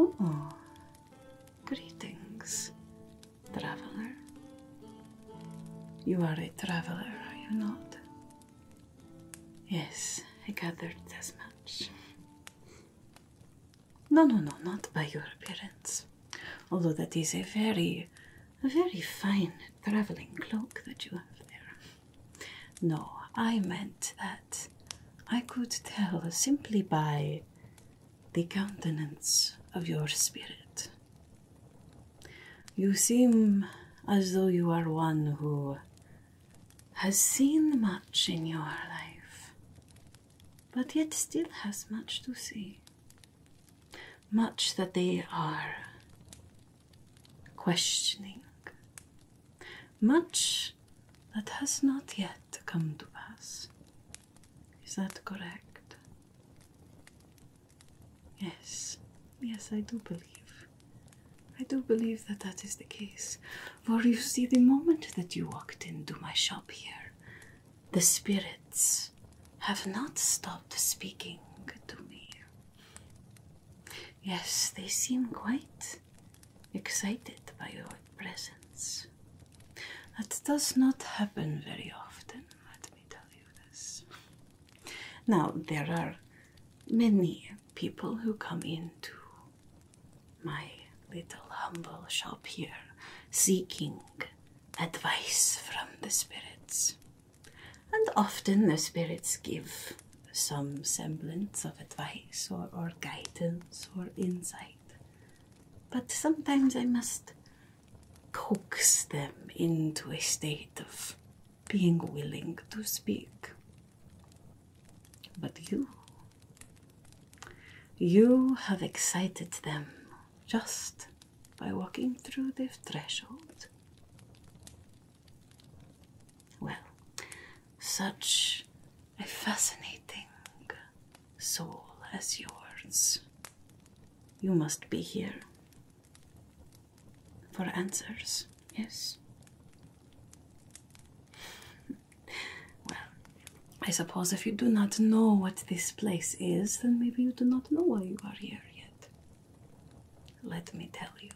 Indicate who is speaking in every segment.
Speaker 1: Oh, greetings, traveler. You are a traveler, are you not? Yes, I gathered as much. No, not by your appearance. Although that is a very fine traveling cloak that you have there. No, I meant that I could tell simply by the countenance of your spirit. You seem as though you are one who has seen much in your life, but yet still has much to see. Much that they are questioning. Much that has not yet come to pass. Is that correct? Yes, I do believe. I do believe that that is the case. For you see, the moment that you walked into my shop here, the spirits have not stopped speaking to me. Yes, they seem quite excited by your presence. That does not happen very often, let me tell you this. Now, there are many people who come into my little humble shop here seeking advice from the spirits. And often the spirits give some semblance of advice or guidance or insight. But sometimes I must coax them into a state of being willing to speak. But you have excited them just by walking through the threshold. Well, such a fascinating soul as yours. You must be here for answers, yes? Well, I suppose if you do not know what this place is, then maybe you do not know why you are here yet. Let me tell you.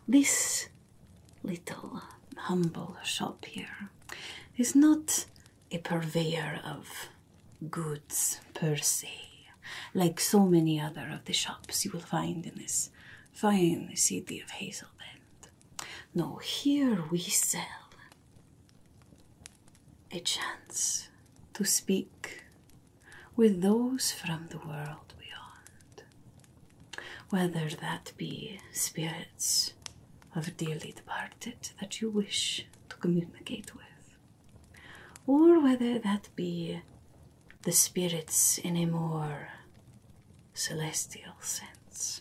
Speaker 1: This little humble shop here is not a purveyor of goods per se, like so many other of the shops you will find in this fine city of Hazelbend. No, here we sell a chance to speak with those from the world beyond, whether that be spirits of dearly departed that you wish to communicate with, or whether that be the spirits in a more celestial sense,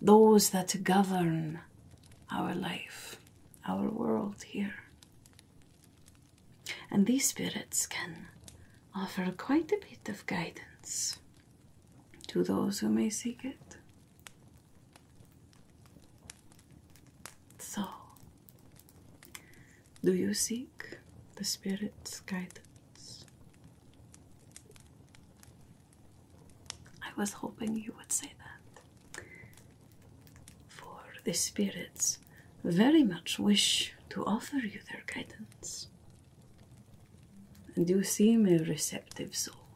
Speaker 1: those that govern our life, our world here. And these spirits can offer quite a bit of guidance to those who may seek it. So, do you seek the spirit's guidance? I was hoping you would say that. For the spirits very much wish to offer you their guidance. And you seem a receptive soul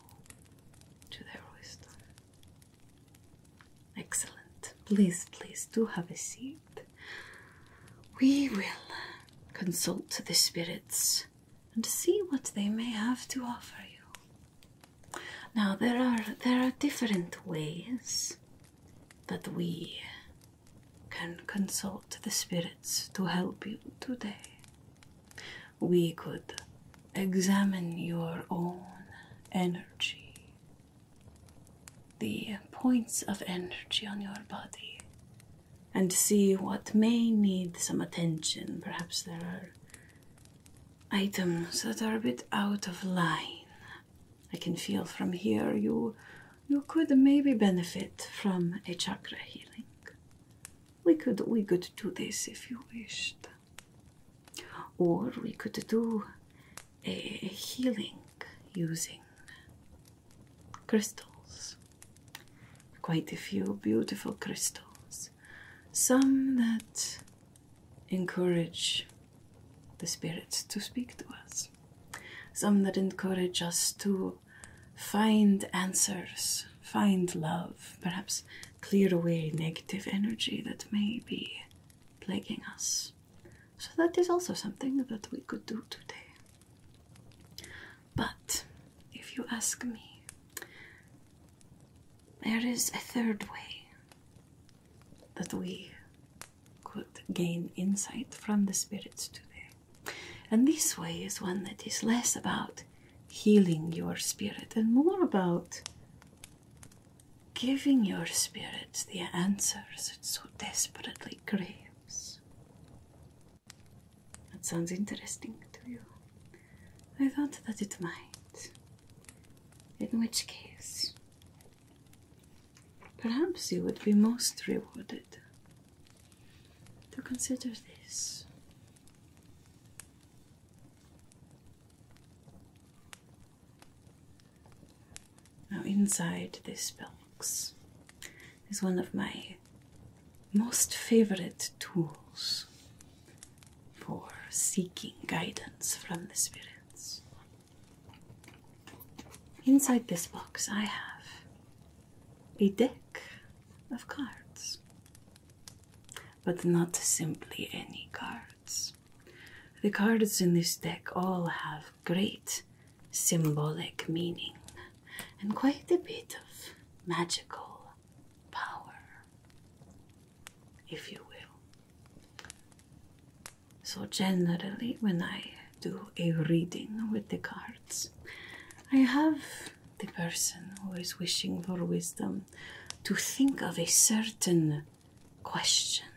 Speaker 1: to their wisdom. Excellent. Please do have a seat. We will consult the spirits and see what they may have to offer you. Now, there are different ways that we can consult the spirits to help you today. We could examine your own energy, the points of energy on your body, and see what may need some attention. Perhaps there are items that are a bit out of line. I can feel from here you could maybe benefit from a chakra healing. We could do this if you wished. Or we could do a healing using crystals. Of quite a few beautiful crystals. Some that encourage the spirits to speak to us. Some that encourage us to find answers, find love, perhaps clear away negative energy that may be plaguing us. So that is also something that we could do today. But if you ask me, there is a third way that we could gain insight from the spirits today. And this way is one that is less about healing your spirit and more about giving your spirit the answers it so desperately craves. That sounds interesting to you. I thought that it might. In which case, perhaps you would be most rewarded to consider this. Now, inside this box is one of my most favorite tools for seeking guidance from the spirits. Inside this box, I have a deck of cards, but not simply any cards. The cards in this deck all have great symbolic meaning and quite a bit of magical power, if you will. So generally, when I do a reading with the cards, I have the person who is wishing for wisdom to think of a certain question,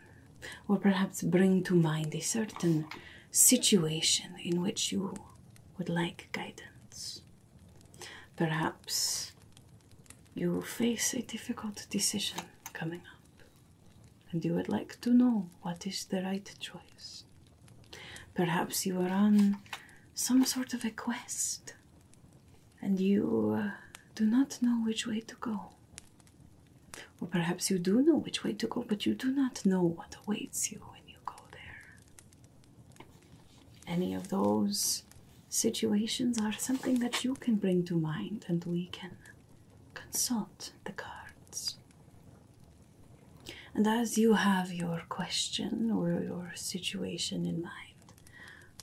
Speaker 1: or perhaps bring to mind a certain situation in which you would like guidance. Perhaps you face a difficult decision coming up, and you would like to know what is the right choice. Perhaps you are on some sort of a quest, and you do not know which way to go. Or perhaps you do know which way to go, but you do not know what awaits you when you go there. Any of those situations are something that you can bring to mind, and we can consult the cards. And as you have your question or your situation in mind,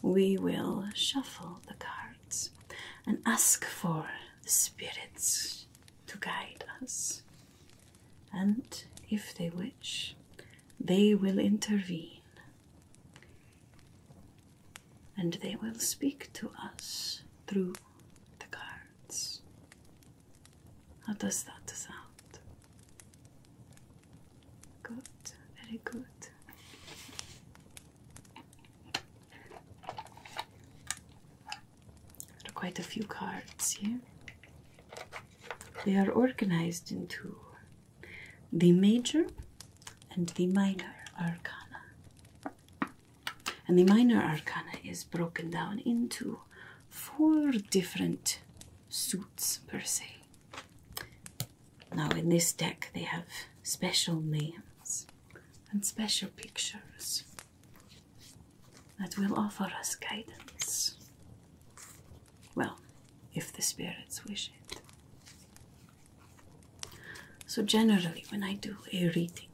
Speaker 1: we will shuffle the cards and ask for the spirits to guide us. And if they wish, they will intervene. And they will speak to us through the cards. How does that sound? Good, very good. There are quite a few cards here. They are organized into the major and the minor arcana. And the minor arcana is broken down into 4 different suits per se. Now in this deck they have special names and special pictures that will offer us guidance. Well, if the spirits wish it. So generally when I do a reading,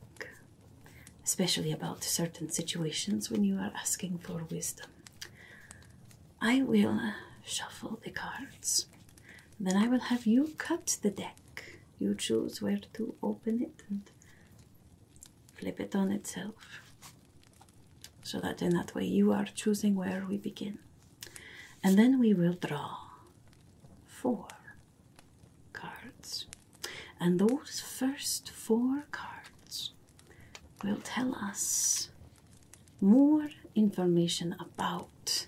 Speaker 1: especially about certain situations when you are asking for wisdom, I will shuffle the cards. Then I will have you cut the deck. You choose where to open it and flip it on itself. So that in that way you are choosing where we begin. And then we will draw 4 cards. And those first 4 cards will tell us more information about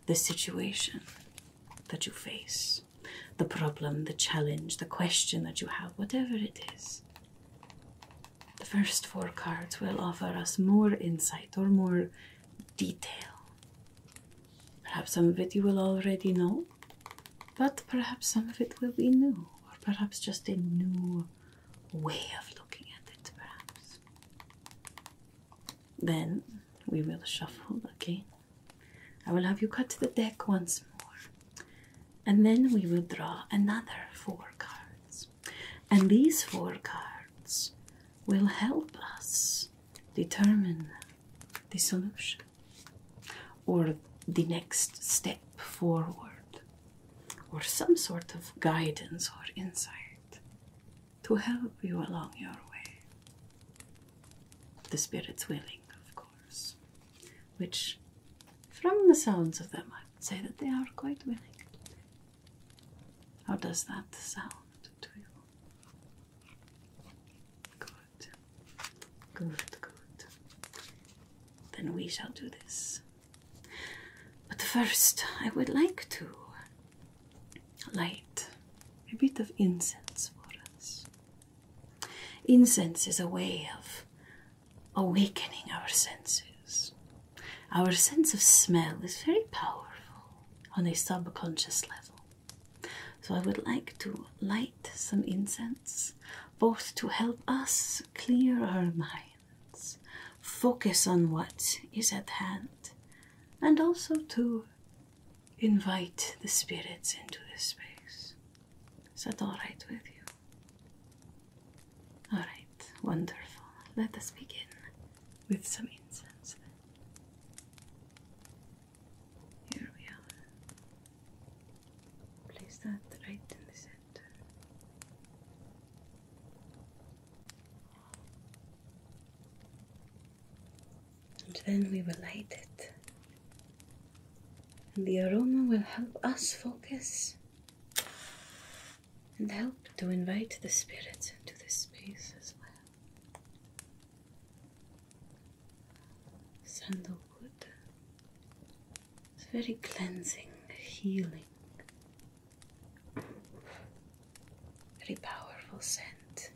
Speaker 1: the situation that you face, the problem, the challenge, the question that you have, whatever it is. The first 4 cards will offer us more insight or more detail. Perhaps some of it you will already know, but perhaps some of it will be new, or perhaps just a new way of looking at it, perhaps. Then we will shuffle again. I will have you cut the deck once more. And then we will draw another 4 cards. And these 4 cards will help us determine the solution or the next step forward, or some sort of guidance or insight to help you along your way. The spirits willing, of course, which from the sounds of them I would say that they are quite willing. How does that sound to you? Good. Good, good. Then we shall do this. But first, I would like to light a bit of incense for us. Incense is a way of awakening our senses. Our sense of smell is very powerful on a subconscious level. So I would like to light some incense, both to help us clear our minds, focus on what is at hand, and also to invite the spirits into this space. Is that all right with you? All right, wonderful. Let us begin with some incense then. Here we are. Place that right in the center. And then we will light it. And the aroma will help us focus and help to invite the spirits into this space as well. Sandalwood. It's very cleansing, healing, very powerful scent.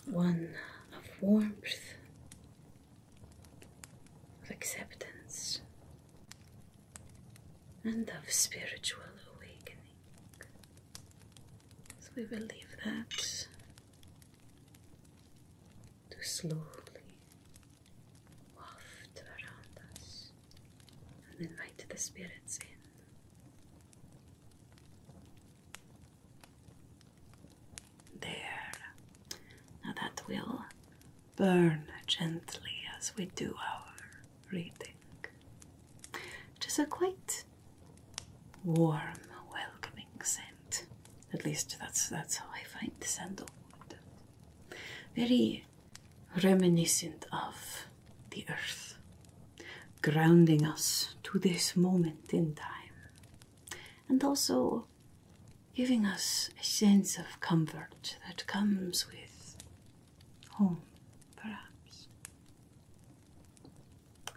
Speaker 1: One of warmth, of acceptance, and of spiritual awakening. So we will leave that to slowly waft around us and invite the spirits in. There. Now that will burn gently as we do our reading. It is a quite warm, welcoming scent. At least that's how I find sandalwood. Very reminiscent of the earth, grounding us to this moment in time, and also giving us a sense of comfort that comes with home, perhaps.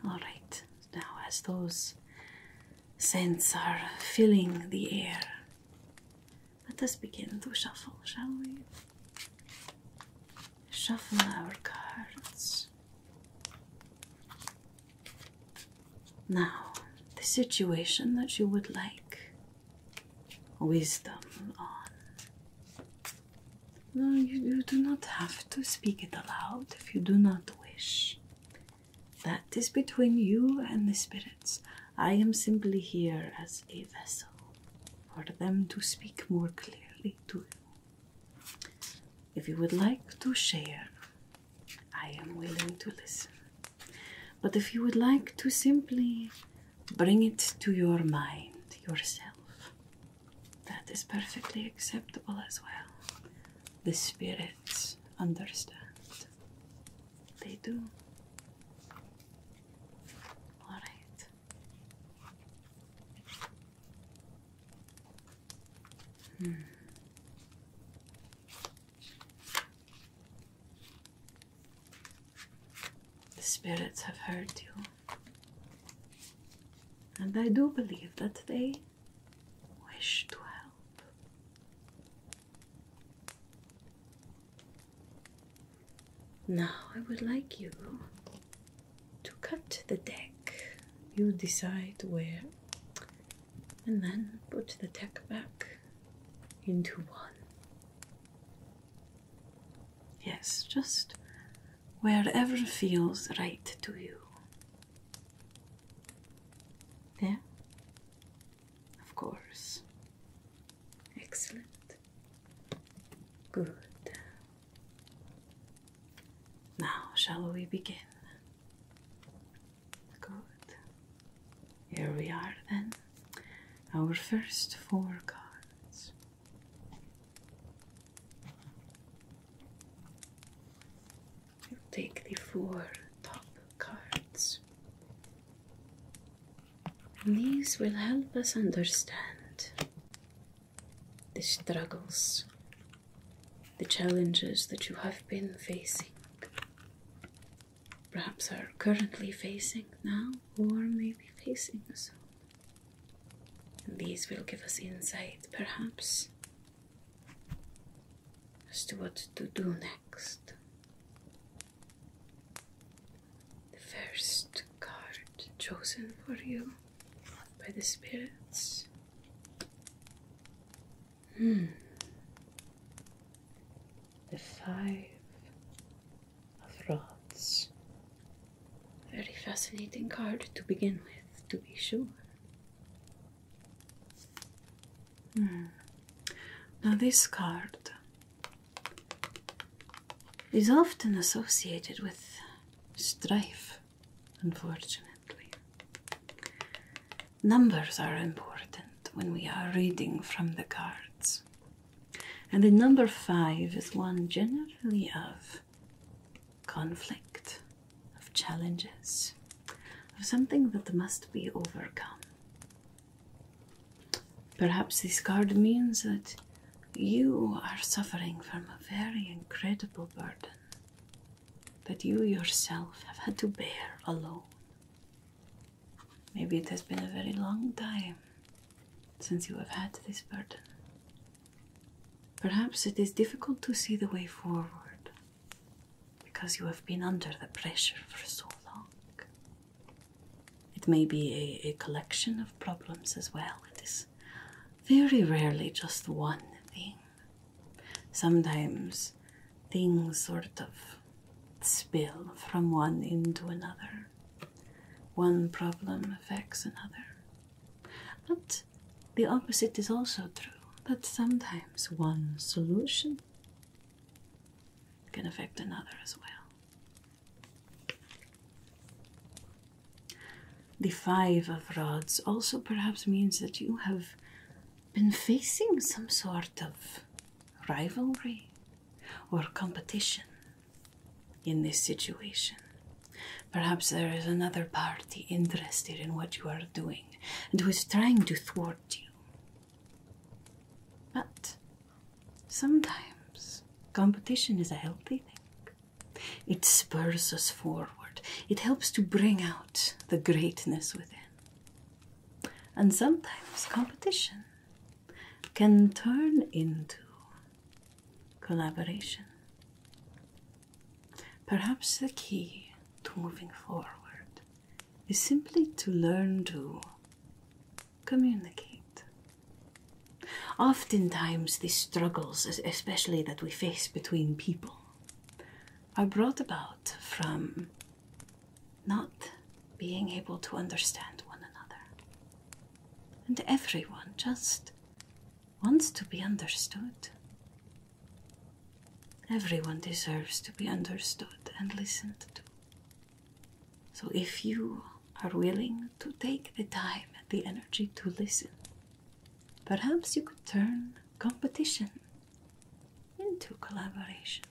Speaker 1: All right, now as those scents are filling the air, let us begin to shuffle, shall we? Shuffle our cards. Now, the situation that you would like wisdom on. No, you do not have to speak it aloud if you do not wish. That is between you and the spirits. I am simply here as a vessel for them to speak more clearly to you. If you would like to share, I am willing to listen. But if you would like to simply bring it to your mind yourself, that is perfectly acceptable as well. The spirits understand. They do. All right. The spirits have heard you. And I do believe that they wish to help. Now I would like you to cut the deck. You decide where, and then put the deck back into one. Yes, just wherever feels right to you. There? Of course. Excellent. Good. Now, shall we begin? Good. Here we are then. Our first 4 cards. We'll take the 4 top cards. And these will help us understand the struggles, the challenges that you have been facing. Perhaps are currently facing now, or maybe facing soon. And these will give us insight, perhaps, as to what to do next. The first card chosen for you by the spirits. The 5 of Rods. Very fascinating card to begin with, to be sure. Now this card is often associated with strife, unfortunately. Numbers are important when we are reading from the cards. And the number 5 is one generally of conflict, of challenges, of something that must be overcome. Perhaps this card means that you are suffering from a very incredible burden that you yourself have had to bear alone. Maybe it has been a very long time since you have had this burden. Perhaps it is difficult to see the way forward because you have been under the pressure for so long. It may be a collection of problems as well. It is very rarely just one thing. Sometimes things sort of spill from one into another. One problem affects another. But the opposite is also true, that sometimes one solution can affect another as well. The 5 of Rods also perhaps means that you have been facing some sort of rivalry or competition in this situation. Perhaps there is another party interested in what you are doing and who is trying to thwart you. But sometimes competition is a healthy thing. It spurs us forward. It helps to bring out the greatness within. And sometimes competition can turn into collaboration. Perhaps the key to moving forward is simply to learn to communicate. Oftentimes the struggles, especially that we face between people, are brought about from not being able to understand one another. And everyone just wants to be understood. Everyone deserves to be understood and listened to. So if you are willing to take the time and the energy to listen, perhaps you could turn competition into collaboration.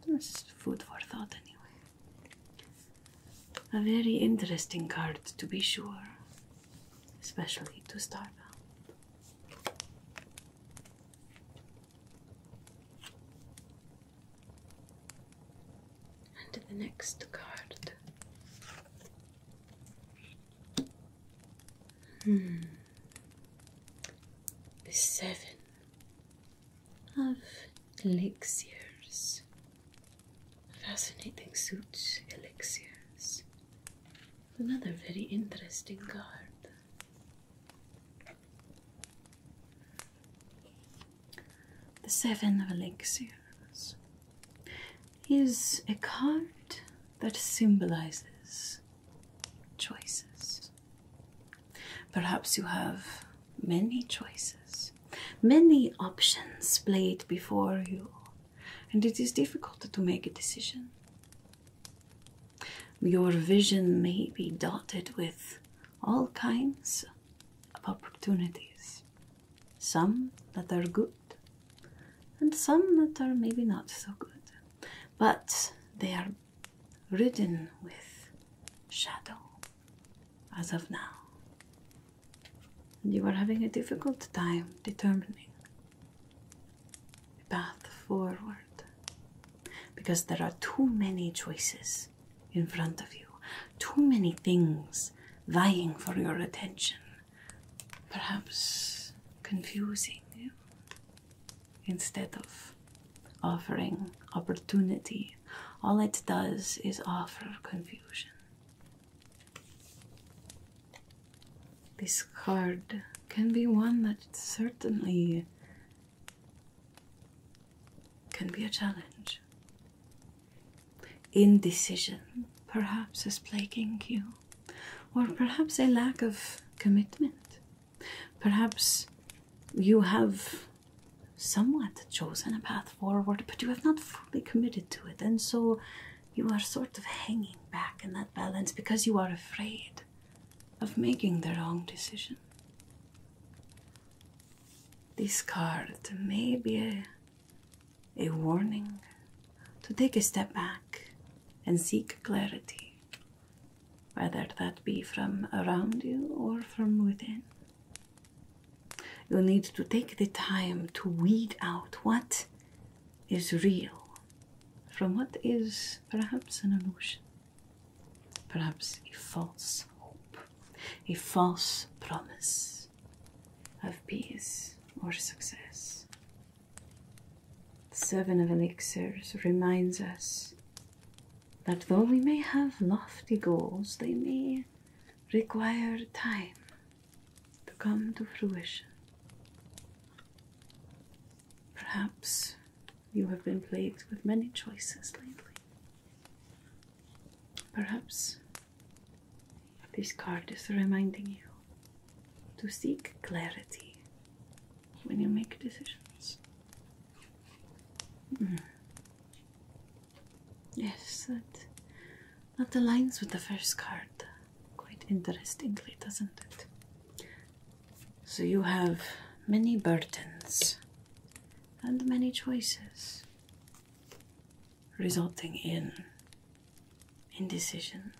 Speaker 1: It's food for thought anyway. A very interesting card to be sure, especially to start out. And the next card. The 7 of Elixirs. Fascinating suit, Elixirs. Another very interesting card. the 7 of Elixirs is a card that symbolizes choices. Perhaps you have many choices, many options played before you, and it is difficult to make a decision. Your vision may be dotted with all kinds of opportunities, some that are good and some that are maybe not so good, but they are ridden with shadow as of now. And you are having a difficult time determining the path forward because there are too many choices in front of you, too many things vying for your attention, perhaps confusing you instead of offering opportunity. All it does is offer confusion. This card can be one that certainly can be a challenge. Indecision perhaps is plaguing you, or perhaps a lack of commitment. Perhaps you have somewhat chosen a path forward, but you have not fully committed to it, and so you are sort of hanging back in that balance because you are afraid of making the wrong decision. This card may be a warning to take a step back and seek clarity, whether that be from around you or from within. You'll need to take the time to weed out what is real from what is perhaps an illusion, perhaps a false hope, a false promise of peace or success. The 7 of Elixirs reminds us that though we may have lofty goals, they may require time to come to fruition. Perhaps you have been plagued with many choices lately. Perhaps this card is reminding you to seek clarity when you make decisions. Yes, that aligns with the first card quite interestingly, doesn't it? So you have many burdens and many choices, resulting in indecision.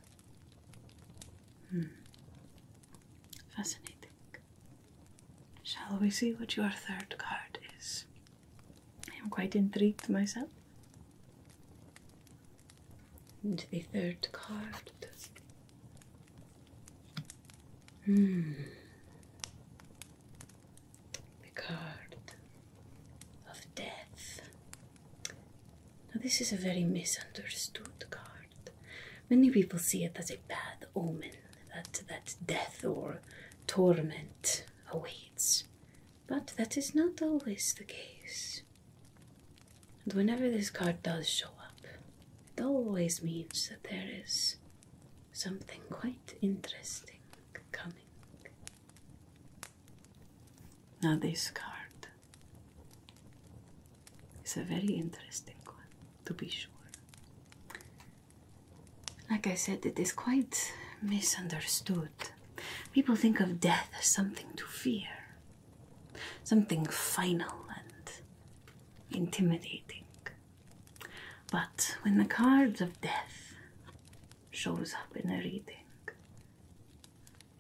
Speaker 1: Fascinating. Shall we see what your third card is? I am quite intrigued myself. And the third card. The card of death. Now this is a very misunderstood card. Many people see it as a bad omen, that death or torment awaits. But that is not always the case. And whenever this card does show up, it always means that there is something quite interesting coming. Now this card is a very interesting one, to be sure. Like I said, it is quite misunderstood. People think of death as something to fear, something final and intimidating. But when the card of death shows up in a reading,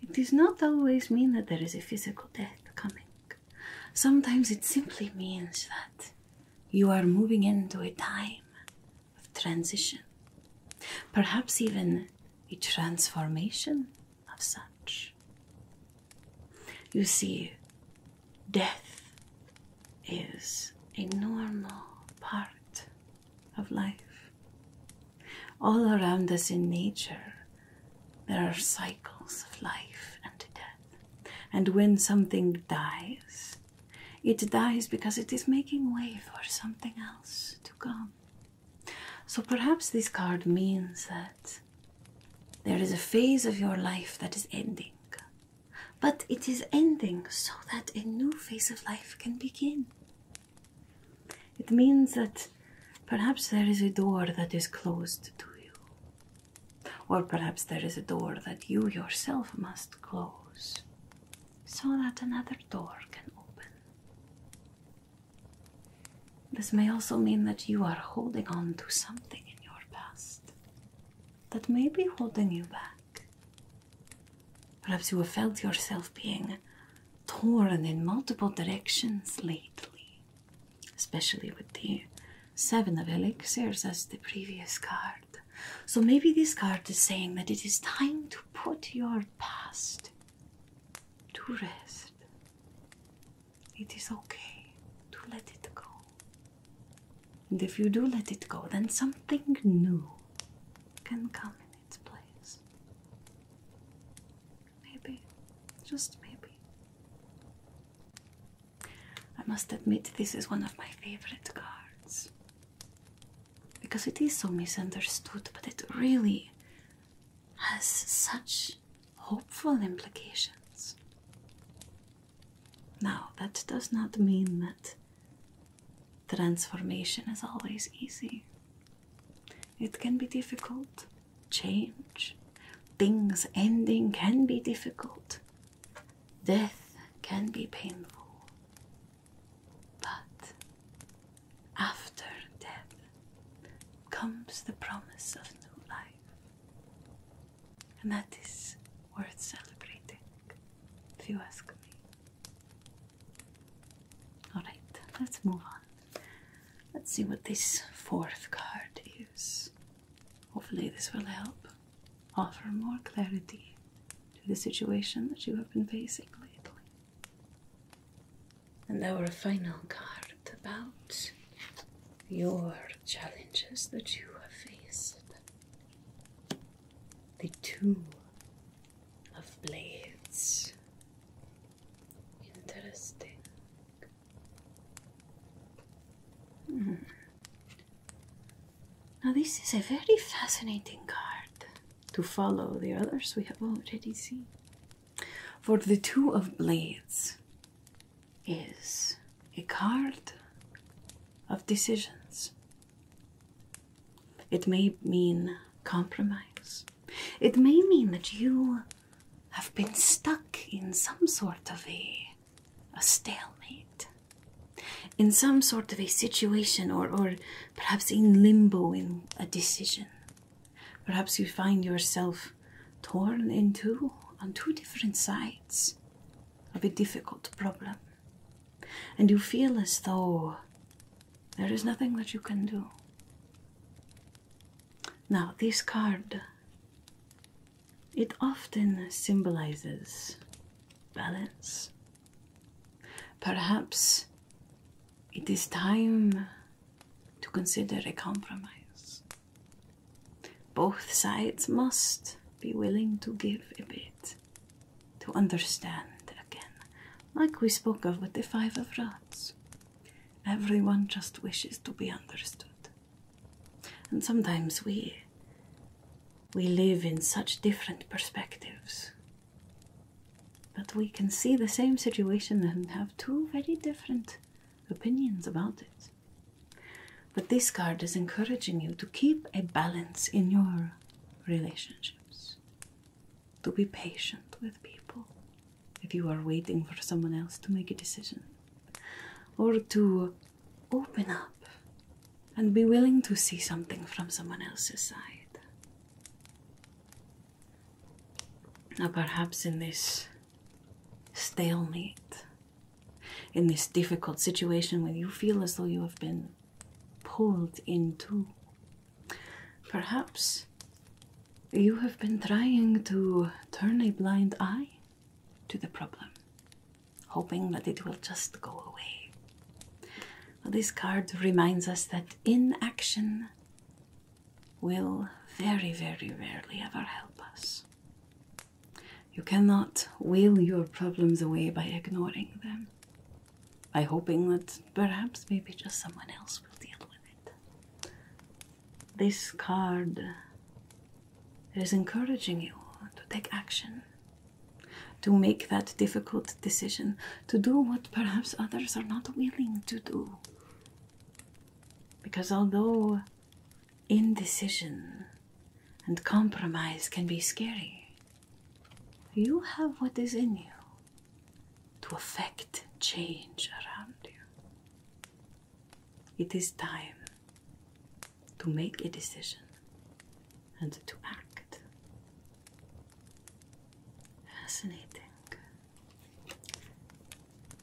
Speaker 1: it does not always mean that there is a physical death coming. Sometimes it simply means that you are moving into a time of transition, perhaps even a transformation of such. You see, death is a normal part of life. All around us in nature, there are cycles of life and death. And when something dies, It dies because it is making way for something else to come. So perhaps this card means that there is a phase of your life that is ending. But it is ending so that a new phase of life can begin. It means that perhaps there is a door that is closed to you. Or perhaps there is a door that you yourself must close so that another door can open. This may also mean that you are holding on to something in your past that may be holding you back. Perhaps you have felt yourself being torn in multiple directions lately, especially with the 7 of Elixirs as the previous card. So maybe this card is saying that it is time to put your past to rest. It is okay to let it go. And if you do let it go, then something new can come in its place. Maybe, just maybe. I must admit this is one of my favorite cards. Because it is so misunderstood, but it really has such hopeful implications. Now, that does not mean that transformation is always easy. It can be difficult. Change, things ending can be difficult. Death can be painful. But after death comes the promise of new life. And that is worth celebrating, if you ask me. Alright, let's move on. Let's see what this 4th card is. Hopefully this will help offer more clarity to the situation that you have been facing lately. And our final card about your challenges that you have faced. The 2 of Blades. Interesting. Now this is a very fascinating card to follow the others we have already seen. For the 2 of Blades is a card of decisions. It may mean compromise. It may mean that you have been stuck in some sort of a stalemate. In some sort of a situation, or perhaps in limbo in a decision. Perhaps you find yourself torn in two on 2 different sides of a difficult problem. And you feel as though there is nothing that you can do. Now, this card, it often symbolizes balance. Perhaps it is time to consider a compromise. Both sides must be willing to give a bit, to understand again, like we spoke of with the 5 of Rods. Everyone just wishes to be understood. And sometimes we live in such different perspectives. But we can see the same situation and have 2 very different opinions about it. But this card is encouraging you to keep a balance in your relationships. To be patient with people if you are waiting for someone else to make a decision. Or to open up and be willing to see something from someone else's side. Now perhaps in this stalemate, in this difficult situation where you feel as though you have been pulled into, perhaps you have been trying to turn a blind eye to the problem, hoping that it will just go away. Well, this card reminds us that inaction will very, very rarely ever help us. You cannot will your problems away by ignoring them. by hoping that perhaps maybe just someone else will deal with it. This card is encouraging you to take action, to make that difficult decision, to do what perhaps others are not willing to do. Because although indecision and compromise can be scary, you have what is in you to affect change around you. It is time to make a decision and to act. Fascinating.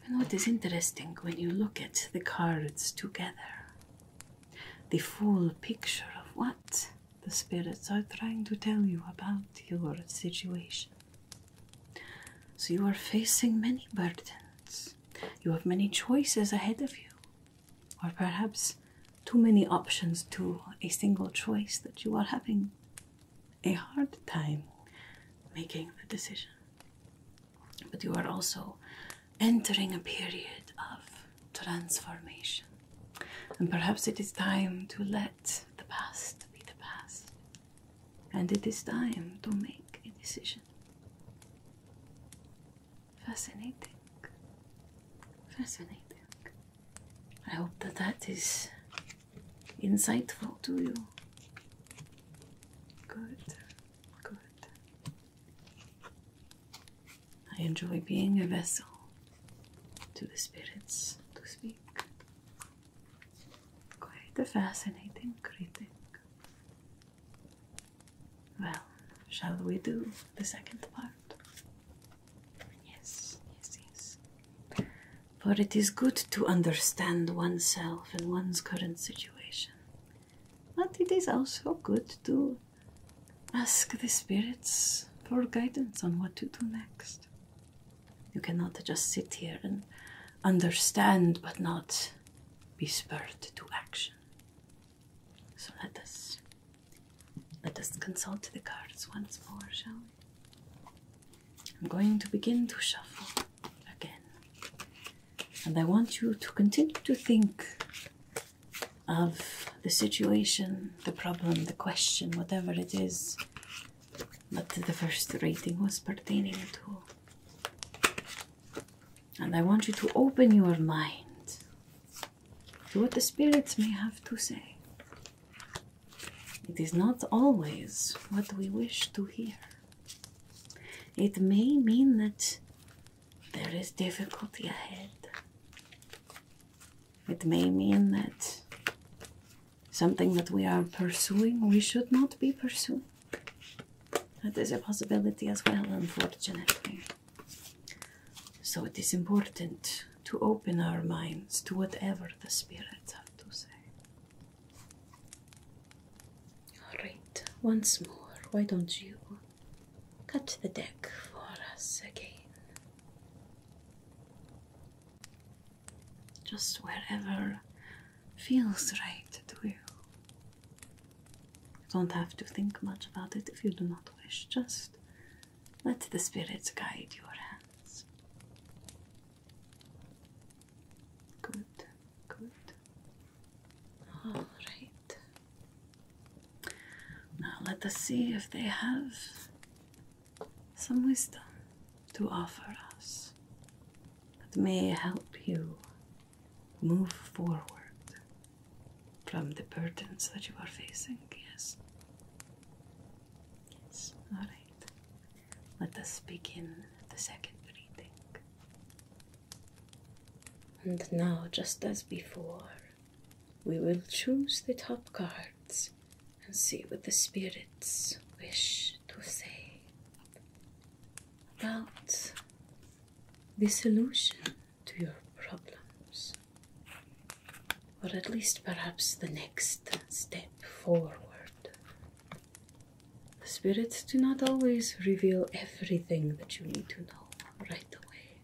Speaker 1: And what is interesting when you look at the cards together, the full picture of what the spirits are trying to tell you about your situation. So you are facing many burdens. You have many choices ahead of you. Or perhaps too many options to a single choice that you are having a hard time making the decision. But you are also entering a period of transformation. And perhaps it is time to let the past be the past. And it is time to make a decision. Fascinating. Fascinating. I hope that that is insightful to you. Good. Good. I enjoy being a vessel to the spirits to speak. Quite a fascinating reading. Well, shall we do the second part? Yes. For it is good to understand oneself and one's current situation. But it is also good to ask the spirits for guidance on what to do next. You cannot just sit here and understand but not be spurred to action. So let us consult the cards once more, shall we? I'm going to begin to shuffle again. And I want you to continue to think of the situation, the problem, the question, whatever it is that the first reading was pertaining to. And I want you to open your mind to what the spirits may have to say. It is not always what we wish to hear. It may mean that there is difficulty ahead. It may mean that something that we are pursuing, we should not be pursuing. That is a possibility as well, unfortunately. So it is important to open our minds to whatever the spirits have to say. All right, once more, why don't you cut the deck for us again? Just wherever feels right to you. You don't have to think much about it if you do not wish. Just let the spirits guide your hands. Good, good. All right. Now let us see if they have some wisdom to offer us that may help you move forward from the burdens that you are facing. Yes. Yes. All right. Let us begin the second reading. And now, just as before, we will choose the top cards and see what the spirits wish to say about the solution to your problems. Or at least perhaps the next step forward. The spirits do not always reveal everything that you need to know right away,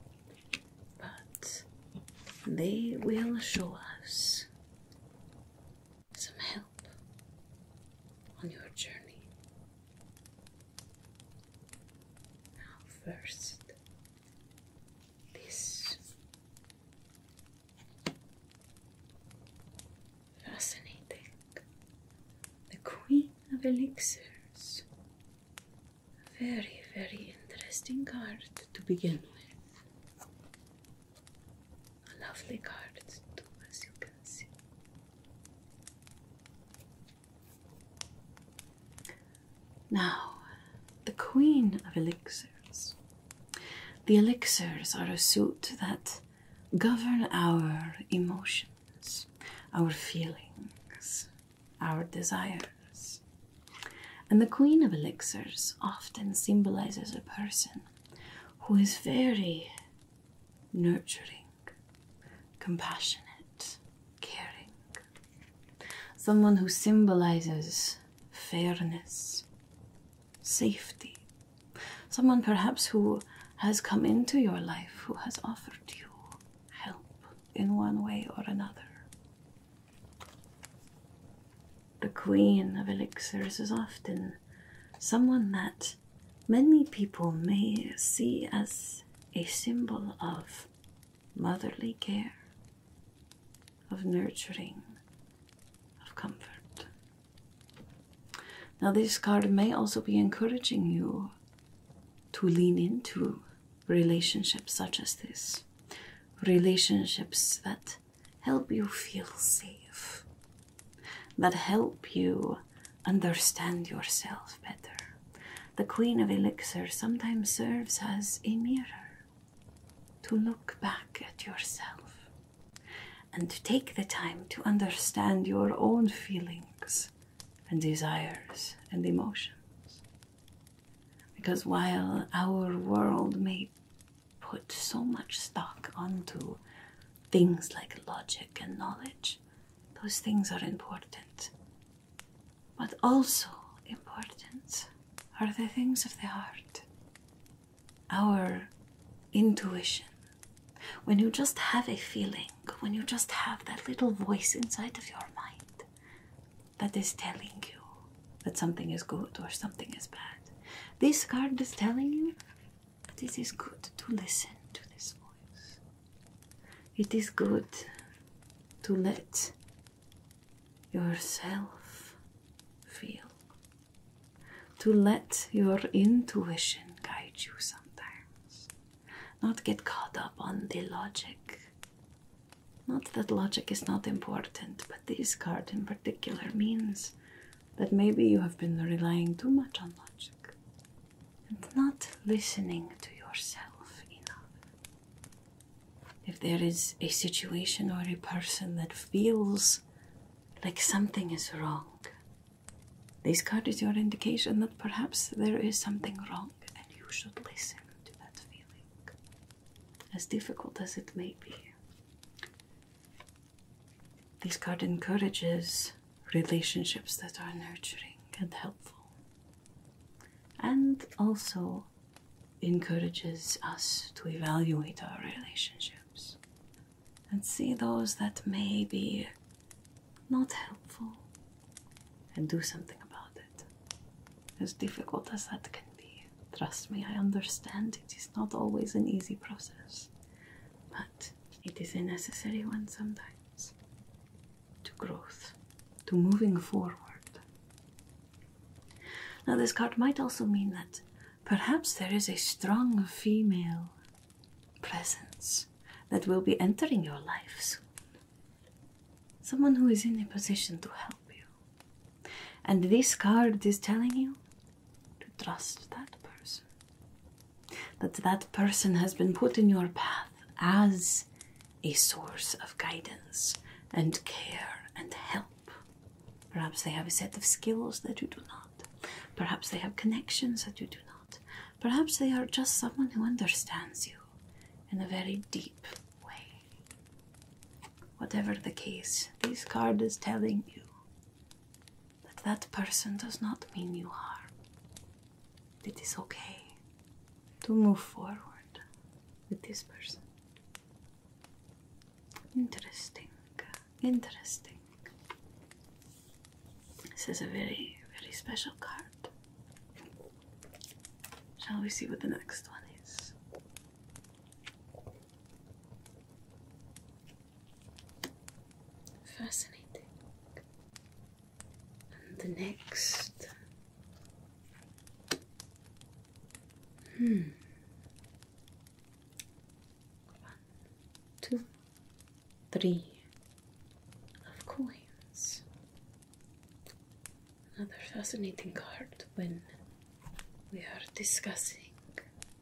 Speaker 1: but they will show us some help on your journey. Now first, this of Elixirs. Very, very interesting card to begin with. A lovely card too, as you can see. Now, the Queen of Elixirs. The Elixirs are a suit that govern our emotions, our feelings, our desires. And the Queen of Elixirs often symbolizes a person who is very nurturing, compassionate, caring. Someone who symbolizes fairness, safety. Someone perhaps who has come into your life, who has offered you help in one way or another. The Queen of Elixirs is often someone that many people may see as a symbol of motherly care, of nurturing, of comfort. Now, this card may also be encouraging you to lean into relationships such as this. Relationships that help you feel safe, that help you understand yourself better. The Queen of Elixir sometimes serves as a mirror to look back at yourself and to take the time to understand your own feelings and desires and emotions. Because while our world may put so much stock onto things like logic and knowledge, those things are important. But also important are the things of the heart. Our intuition. When you just have a feeling, when you just have that little voice inside of your mind that is telling you that something is good or something is bad. This card is telling you that it is good to listen to this voice. It is good to let yourself feel, to let your intuition guide you sometimes, not get caught up on the logic. Not that logic is not important, but this card in particular means that maybe you have been relying too much on logic and not listening to yourself enough. If there is a situation or a person that feels like something is wrong, this card is your indication that perhaps there is something wrong and you should listen to that feeling, as difficult as it may be. This card encourages relationships that are nurturing and helpful, and also encourages us to evaluate our relationships and see those that may be not helpful and do something about it. As difficult as that can be, trust me, I understand it is not always an easy process, but it is a necessary one sometimes to growth, to moving forward. Now, this card might also mean that perhaps there is a strong female presence that will be entering your life soon. Someone who is in a position to help you. And this card is telling you to trust that person. That that person has been put in your path as a source of guidance and care and help. Perhaps they have a set of skills that you do not. Perhaps they have connections that you do not. Perhaps they are just someone who understands you in a very deep way. Whatever the case, this card is telling you that that person does not mean you harm. It is okay to move forward with this person. Interesting. Interesting. This is a very, very special card. Shall we see what the next one is? Fascinating. And the next 1, 2, 3 of coins. Another fascinating card when we are discussing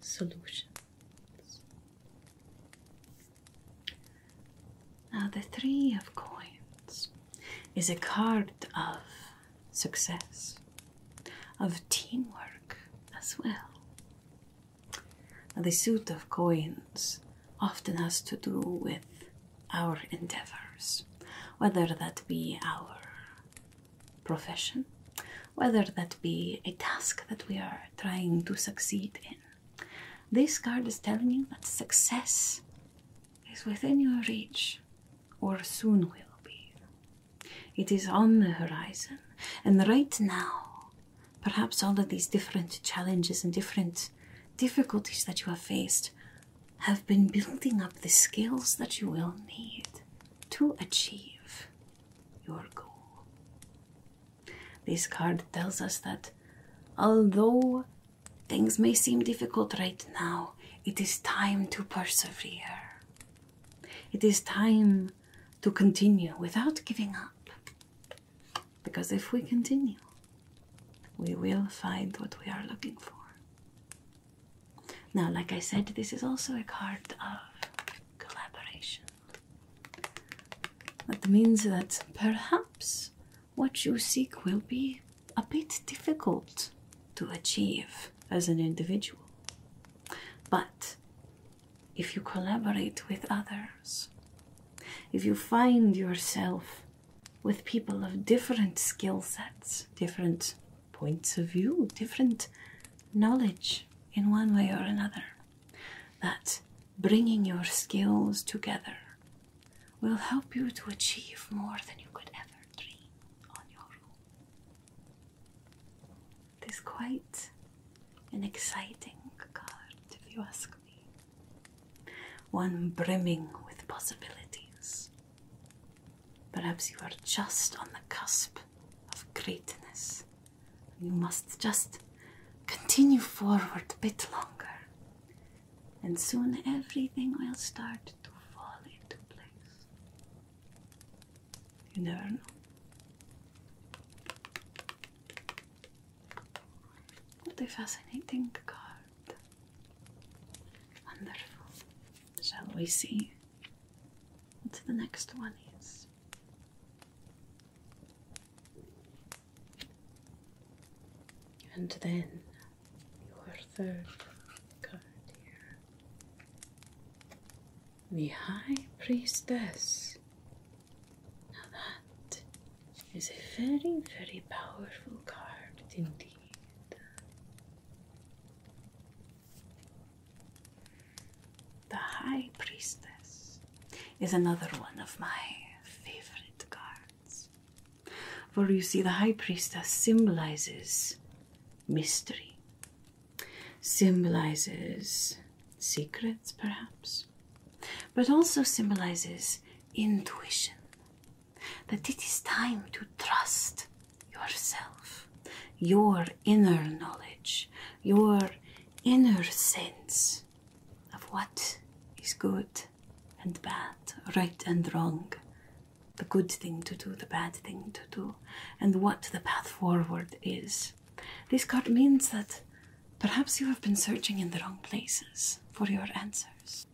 Speaker 1: solutions. Now the 3 of coins is a card of success, of teamwork as well. Now the suit of coins often has to do with our endeavors, whether that be our profession, whether that be a task that we are trying to succeed in. This card is telling you that success is within your reach, or soon will be. It is on the horizon, and right now, perhaps all of these different challenges and different difficulties that you have faced have been building up the skills that you will need to achieve your goal. This card tells us that although things may seem difficult right now, it is time to persevere. It is time to continue without giving up. Because if we continue, we will find what we are looking for. Now, like I said, this is also a card of collaboration. That means that perhaps what you seek will be a bit difficult to achieve as an individual. But if you collaborate with others, if you find yourself with people of different skill sets, different points of view, different knowledge in one way or another, that bringing your skills together will help you to achieve more than you could ever dream on your own. It is quite an exciting card, if you ask me. One brimming with possibilities. Perhaps you are just on the cusp of greatness. You must just continue forward a bit longer, and soon everything will start to fall into place. You never know. What a fascinating card. Wonderful. Shall we see what the next one is? And then your third card here. The High Priestess. Now that is a very, very powerful card indeed. The High Priestess is another one of my favorite cards. For you see, the High Priestess symbolizes mystery, symbolizes secrets perhaps, but also symbolizes intuition, that it is time to trust yourself, your inner knowledge, your inner sense of what is good and bad, right and wrong, the good thing to do, the bad thing to do, and what the path forward is. This card means that perhaps you have been searching in the wrong places for your answers.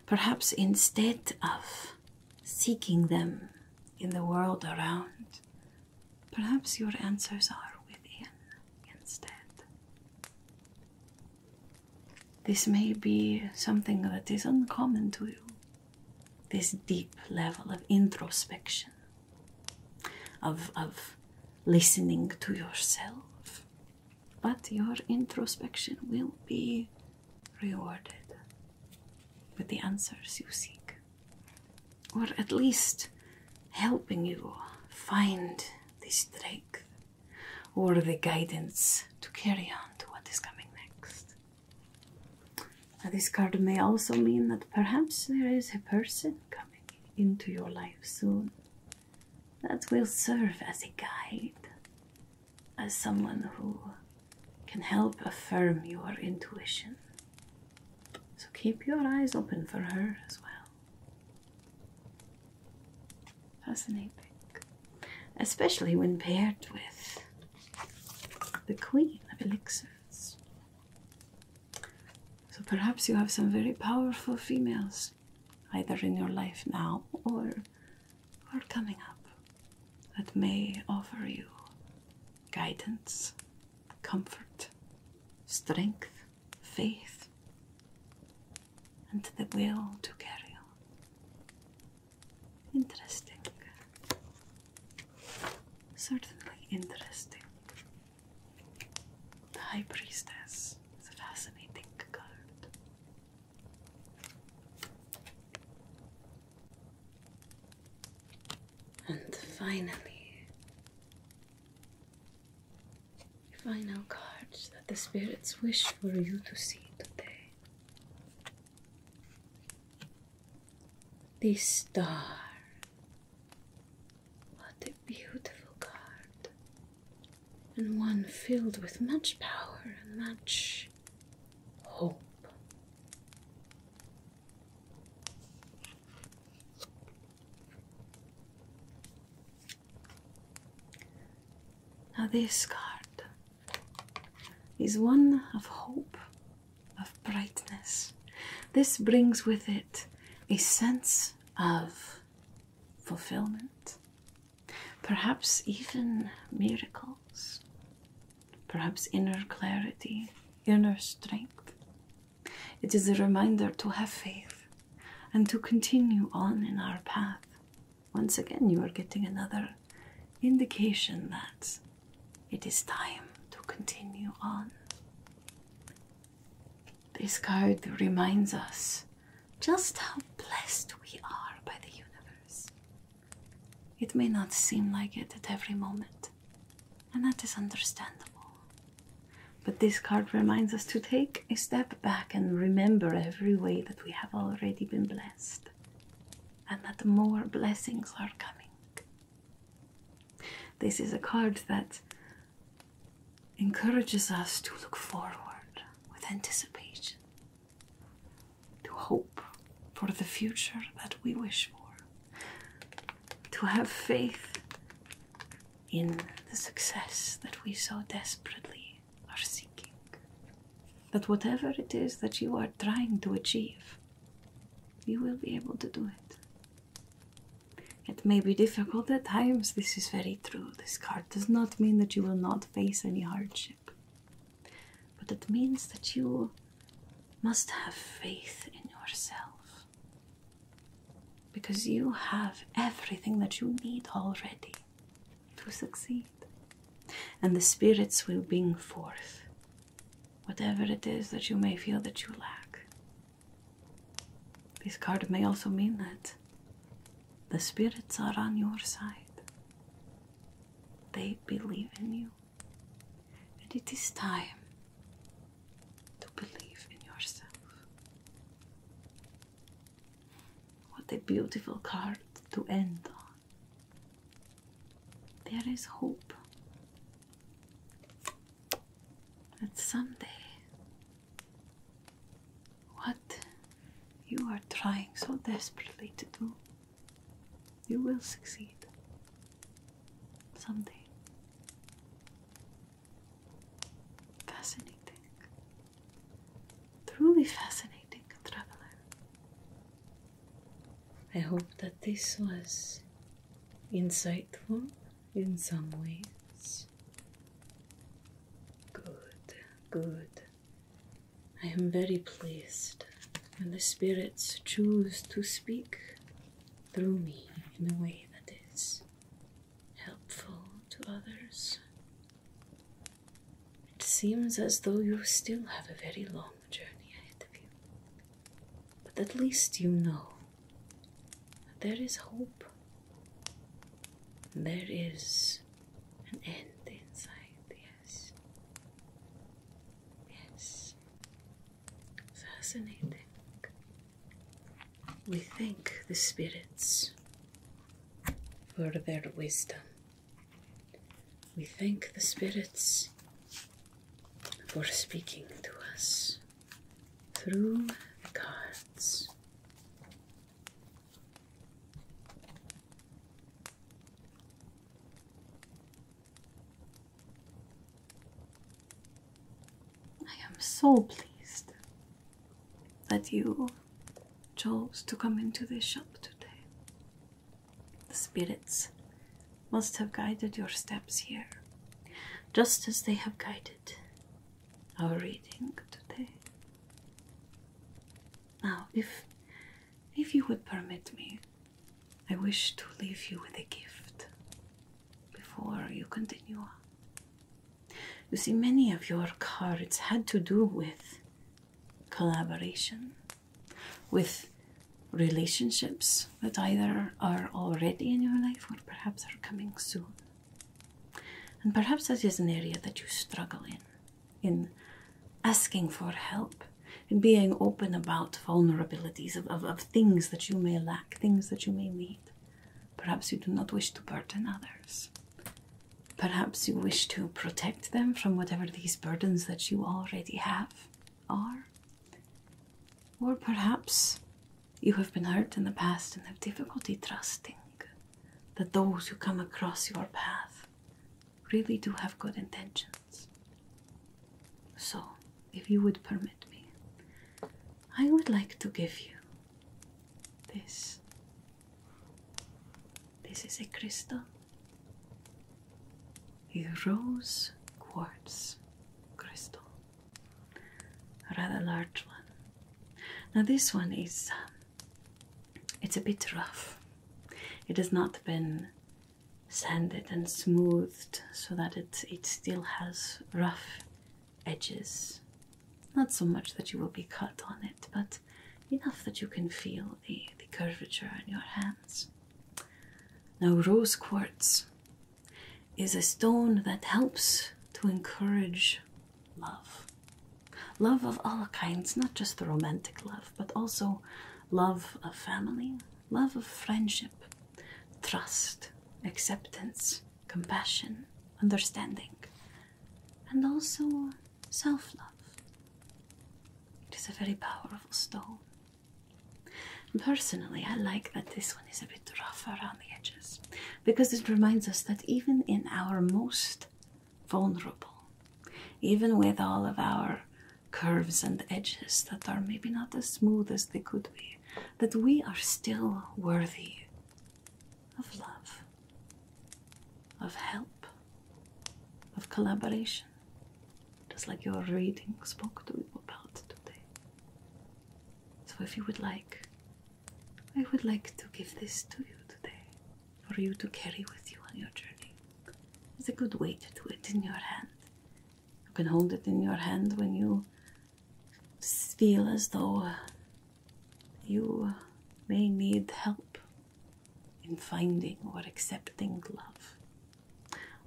Speaker 1: Perhaps instead of seeking them in the world around, perhaps your answers are within instead. This may be something that is uncommon to you, this deep level of introspection, of listening to yourself. But your introspection will be rewarded with the answers you seek, or at least helping you find the strength or the guidance to carry on to what is coming next. Now, this card may also mean that perhaps there is a person coming into your life soon that will serve as a guide, as someone who can help affirm your intuition. So keep your eyes open for her as well. Fascinating. Especially when paired with the Queen of Elixirs. So perhaps you have some very powerful females, either in your life now or coming up, that may offer you guidance, comfort, strength, faith, and the will to carry on. Interesting. Certainly interesting. The High Priestess is a fascinating card. And finally, the final cards that the spirits wish for you to see today. The Star. What a beautiful card. And one filled with much power and much hope. Now this card is one of hope, of brightness. This brings with it a sense of fulfillment, perhaps even miracles, perhaps inner clarity, inner strength. It is a reminder to have faith and to continue on in our path. Once again, you are getting another indication that it is time to continue on. This card reminds us just how blessed we are by the universe. It may not seem like it at every moment, and that is understandable. But this card reminds us to take a step back and remember every way that we have already been blessed, and that more blessings are coming. This is a card that encourages us to look forward with anticipation, to hope for the future that we wish for, to have faith in the success that we so desperately are seeking, that whatever it is that you are trying to achieve, you will be able to do it. It may be difficult at times, this is very true. This card does not mean that you will not face any hardship, but it means that you must have faith in yourself, because you have everything that you need already to succeed. And the spirits will bring forth whatever it is that you may feel that you lack. This card may also mean that the spirits are on your side. They believe in you. And it is time to believe in yourself. What a beautiful card to end on. There is hope that someday what you are trying so desperately to do, you will succeed someday. Fascinating. Truly fascinating, traveler. I hope that this was insightful in some ways. Good, good. I am very pleased when the spirits choose to speak through me in a way that is helpful to others. It seems as though you still have a very long journey ahead of you, but at least you know that there is hope. There is an end inside, yes. Yes. Fascinating. We thank the spirits for their wisdom. We thank the spirits for speaking to us through the cards. I am so pleased that you chose to come into this shop today. The spirits must have guided your steps here, just as they have guided our reading today. Now, if you would permit me, I wish to leave you with a gift before you continue on. You see, many of your cards had to do with collaboration, with relationships that either are already in your life or perhaps are coming soon. And perhaps that is an area that you struggle in asking for help, in being open about vulnerabilities of things that you may lack, things that you may need. Perhaps you do not wish to burden others. Perhaps you wish to protect them from whatever these burdens that you already have are. Or perhaps you have been hurt in the past and have difficulty trusting that those who come across your path really do have good intentions. So, if you would permit me, I would like to give you this. This is a crystal, a rose quartz crystal, a rather large one. Now this one is, it's a bit rough. It has not been sanded and smoothed so that it still has rough edges. Not so much that you will be cut on it, but enough that you can feel the curvature in your hands. Now, rose quartz is a stone that helps to encourage love. Love of all kinds, not just the romantic love, but also love of family, love of friendship, trust, acceptance, compassion, understanding, and also self-love. It is a very powerful stone. Personally, I like that this one is a bit rough around the edges, because it reminds us that even in our most vulnerable, even with all of our curves and edges that are maybe not as smooth as they could be, that we are still worthy of love, of help, of collaboration, just like your reading spoke to you about today. So if you would like, I would like to give this to you today, for you to carry with you on your journey. It's a good weight to it in your hand. You can hold it in your hand when you feel as though you may need help in finding or accepting love.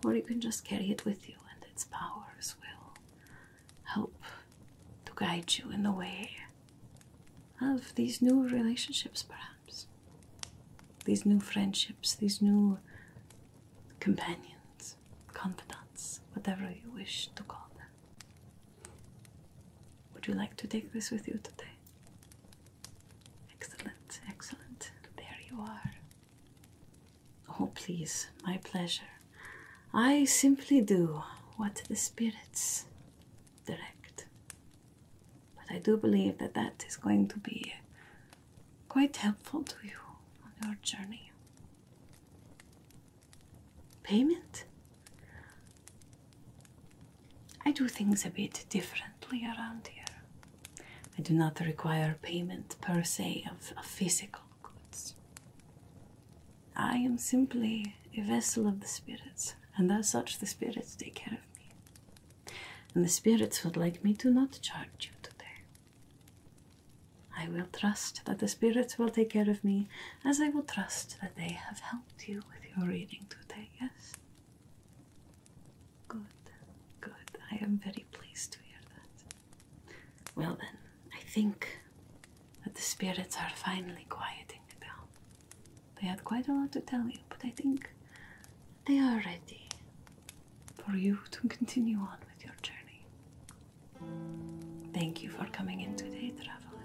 Speaker 1: Or you can just carry it with you, and its powers will help to guide you in the way of these new relationships, perhaps. These new friendships, these new companions, confidants, whatever you wish to call them. Would you like to take this with you today? Excellent, excellent. There you are. Oh, please, my pleasure. I simply do what the spirits direct. But I do believe that that is going to be quite helpful to you on your journey. Payment? I do things a bit differently around here. I do not require payment per se of physical goods. I am simply a vessel of the spirits, and as such the spirits take care of me. And the spirits would like me to not charge you today. I will trust that the spirits will take care of me, as I will trust that they have helped you with your reading today, yes? Good, good. I am very pleased to hear that. Well then, I think that the spirits are finally quieting down. They had quite a lot to tell you, but I think they are ready for you to continue on with your journey. Thank you for coming in today, traveler.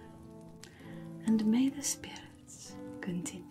Speaker 1: And may the spirits continue